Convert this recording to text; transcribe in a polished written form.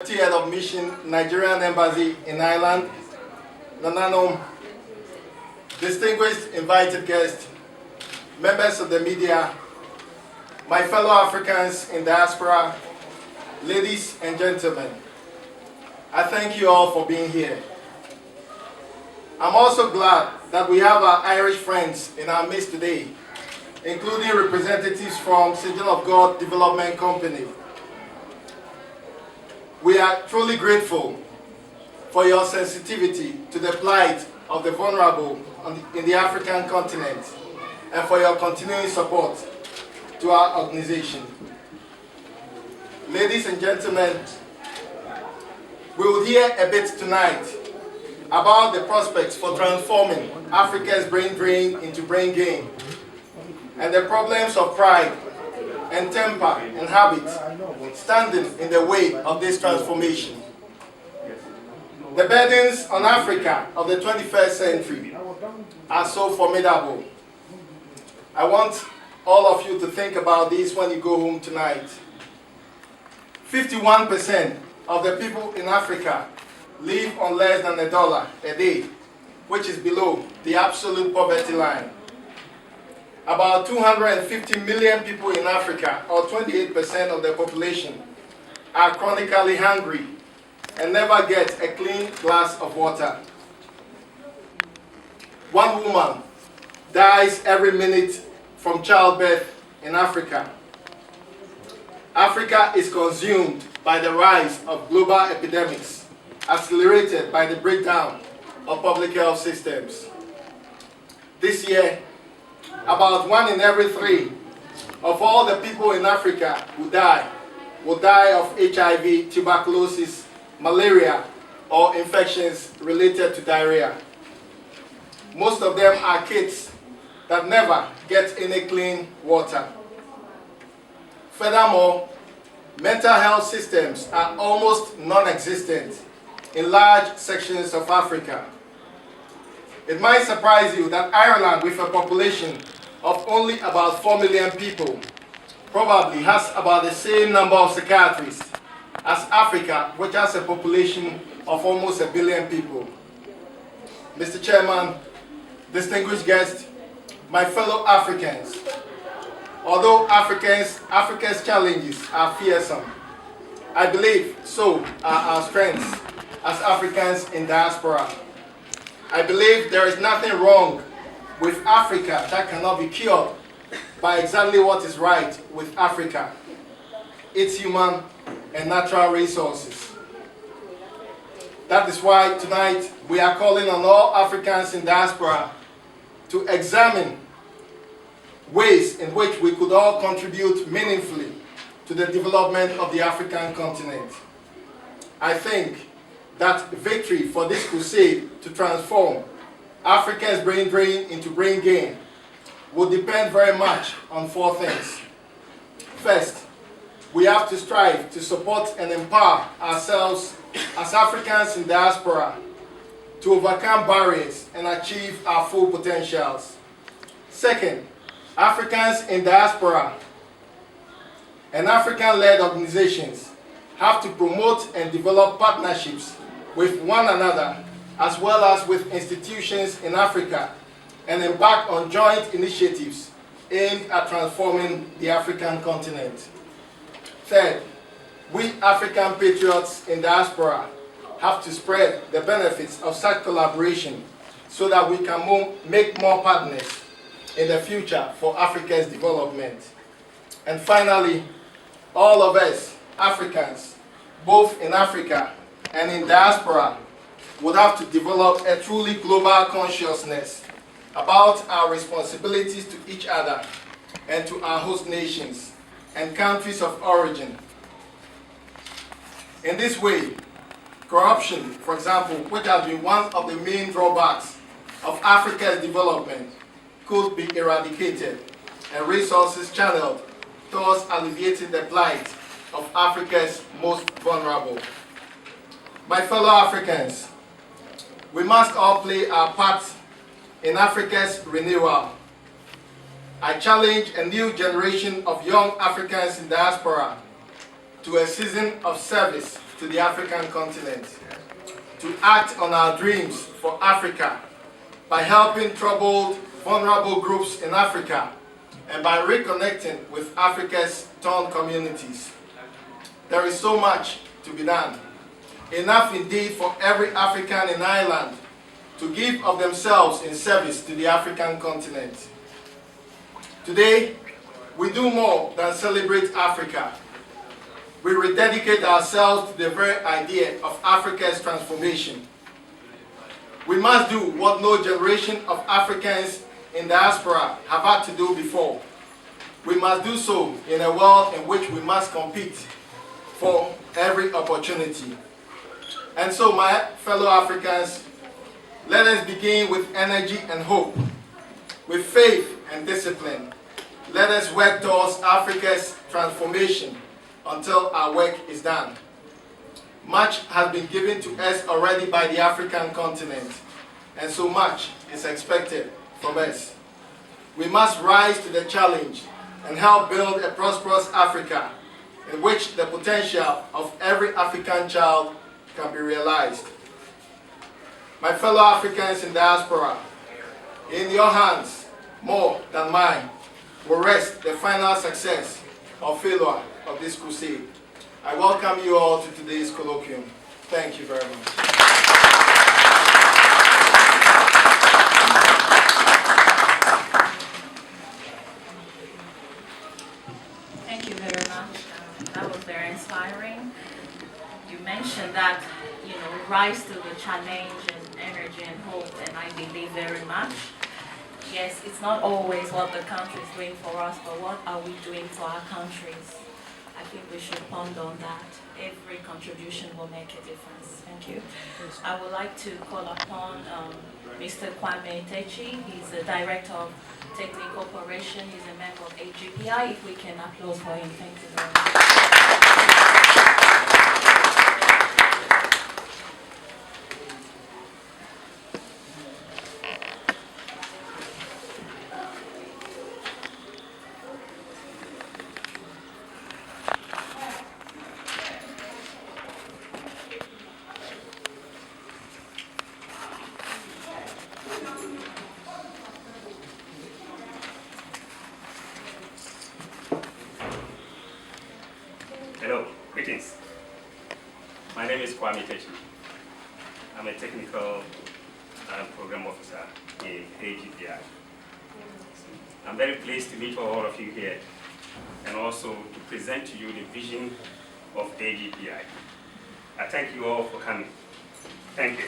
Head of Mission, Nigerian Embassy in Ireland, Nananom, distinguished invited guests, members of the media, my fellow Africans in diaspora, ladies and gentlemen, I thank you all for being here. I'm also glad that we have our Irish friends in our midst today, including representatives from Sigil of God Development Company. We are truly grateful for your sensitivity to the plight of the vulnerable in the African continent and for your continuing support to our organization. Ladies and gentlemen, we will hear a bit tonight about the prospects for transforming Africa's brain drain into brain gain and the problems of pride and temper and habit standing in the way of this transformation. The burdens on Africa of the 21st century are so formidable. I want all of you to think about this when you go home tonight. 51% of the people in Africa live on less than $1 a day, which is below the absolute poverty line. About 250 million people in Africa, or 28% of the population, are chronically hungry and never get a clean glass of water. One woman dies every minute from childbirth in Africa. Africa is consumed by the rise of global epidemics, accelerated by the breakdown of public health systems. This year, about 1 in every 3 of all the people in Africa who die will die of HIV, tuberculosis, malaria, or infections related to diarrhea. Most of them are kids that never get any clean water. Furthermore, mental health systems are almost non-existent in large sections of Africa. It might surprise you that Ireland, with a population of only about 4 million people, probably has about the same number of psychiatrists as Africa, which has a population of almost 1 billion people. Mr. Chairman, distinguished guests, my fellow Africans, although Africa's challenges are fearsome, I believe so are our strengths as Africans in diaspora. I believe there is nothing wrong with Africa that cannot be cured by exactly what is right with Africa, its human and natural resources. That is why tonight we are calling on all Africans in diaspora to examine ways in which we could all contribute meaningfully to the development of the African continent. I think that victory for this crusade to transform Africa's brain drain into brain gain will depend very much on 4 things. First, we have to strive to support and empower ourselves as Africans in diaspora to overcome barriers and achieve our full potentials. Second, Africans in diaspora and African-led organizations have to promote and develop partnerships with one another as well as with institutions in Africa and embark on joint initiatives aimed at transforming the African continent. Third, we African patriots in diaspora have to spread the benefits of such collaboration so that we can make more partners in the future for Africa's development. And finally, all of us, Africans, both in Africa and in diaspora, would have to develop a truly global consciousness about our responsibilities to each other and to our host nations and countries of origin. In this way, corruption, for example, which has been one of the main drawbacks of Africa's development, could be eradicated and resources channeled towards alleviating the plight of Africa's most vulnerable. My fellow Africans, we must all play our part in Africa's renewal. I challenge a new generation of young Africans in diaspora to to a season of service to the African continent, to act on our dreams for Africa by helping troubled, vulnerable groups in Africa and by reconnecting with Africa's torn communities. There is so much to be done. Enough indeed for every African in Ireland to give of themselves in service to the African continent. Today, we do more than celebrate Africa. We rededicate ourselves to the very idea of Africa's transformation. We must do what no generation of Africans in diaspora have had to do before. We must do so in a world in which we must compete for every opportunity. And so, my fellow Africans, let us begin with energy and hope, with faith and discipline. Let us work towards Africa's transformation until our work is done. Much has been given to us already by the African continent, and so much is expected from us. We must rise to the challenge and help build a prosperous Africa in which the potential of every African child can be realized. My fellow Africans in diaspora, in your hands, more than mine, will rest the final success or failure of this crusade. I welcome you all to today's colloquium. Thank you very much. Thank you very much. That was very inspiring. You mentioned that, rise to the challenge and energy and hope, and I believe very much. Yes, it's not always what the country is doing for us, but what are we doing for our countries? I think we should ponder on that. Every contribution will make a difference. Thank you. I would like to call upon Mr. Kwame Techi. He's the Director of Technical Operation. He's a member of AGPI. If we can applaud for him. Thank you very much. Hello, greetings. My name is Kwame Techi. I'm a technical program officer in AGPI. I'm very pleased to meet all of you here and also to present to you the vision of AGPI. I thank you all for coming. Thank you.